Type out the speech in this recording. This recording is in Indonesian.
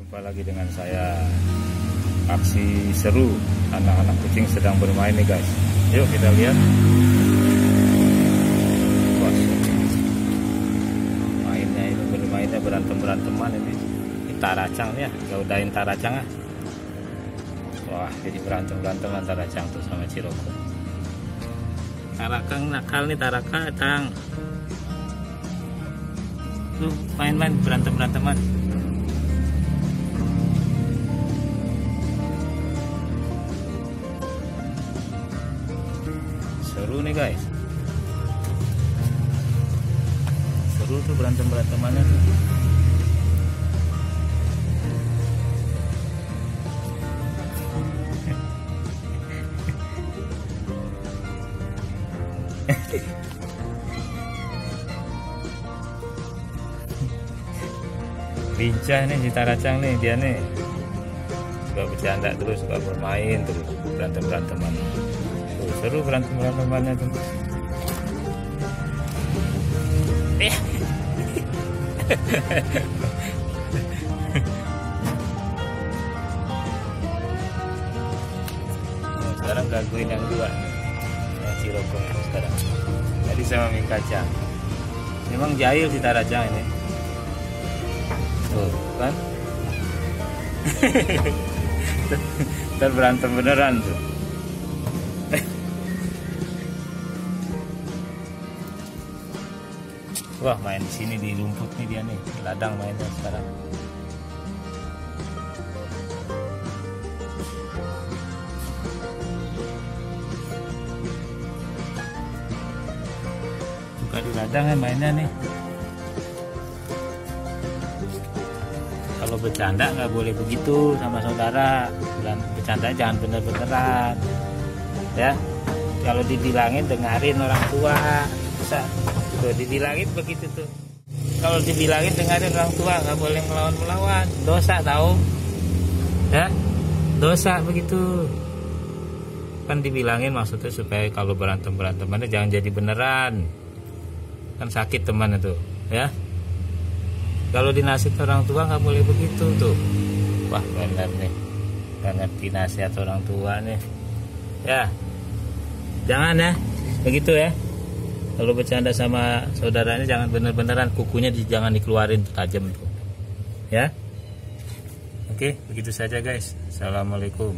Jumpa lagi dengan saya. Aksi seru anak-anak kucing sedang bermain nih guys. Yuk kita lihat. Wah, mainnya ini bermainnya berantem-beranteman ini. Ini taracang ya, gaudain taracang ah. Wah, jadi berantem-berantem antara Taracang tuh sama Ciroko. Tarakang nakal nih Tarakang. Tuh main-main berantem-beranteman. Seru nih guys. Seru tuh berantem-berantemannya tuh. Lincah nih si Taracang nih, dia nih suka bercanda terus, suka bermain terus, berantem-beranteman. Tuh, seru berantem-berantemannya tuh. Nah, sekarang gangguin yang dua nih, yang Ciroko sekarang. Tadi sama Mikaca. Memang jahil si Taracang ini. Tuh kan. Ntar berantem beneran tuh. Wah, main di sini di rumput nih dia nih, di ladang mainnya sekarang. Suka di ladang ya mainnya nih. Kalau bercanda nggak boleh begitu sama saudara. Bercanda jangan bener-beneran ya. Kalau dibilangin dengarin orang tua. Bisa tuh dibilangin begitu tuh. Kalau dibilangin dengarin orang tua, nggak boleh melawan-melawan. Dosa tahu ya, dosa begitu. Kan dibilangin maksudnya supaya kalau berantem-berantemannya jangan jadi beneran. Kan sakit teman itu ya. Kalau dinasihat orang tua nggak boleh begitu tuh. Wah benar nih, nggak ngerti nasihat orang tua nih. Ya, jangan ya, begitu ya. Kalau bercanda sama saudaranya jangan bener-beneran, kukunya jangan dikeluarin tajam tuh. Ya, oke begitu saja guys. Assalamualaikum.